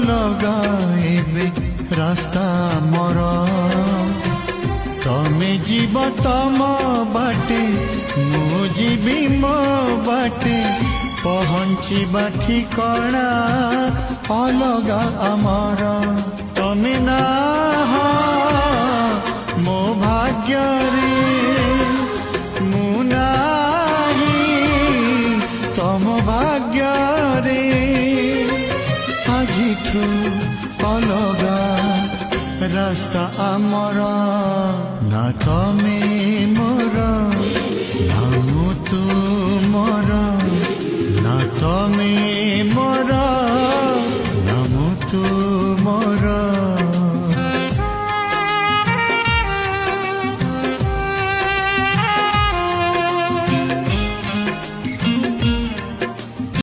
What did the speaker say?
अलगा एबे रास्ता मोर तमे जीव तम बाटे मु जीवी मो बाटे पहुँचीबा ठिकणा अलगा आमर तमे ना मो भाग्य रे मु नाही तम भाग्य रे आजिठू अलगा रास्ता आमर ना तमे मोर ना मु तुमर ना तमे मोर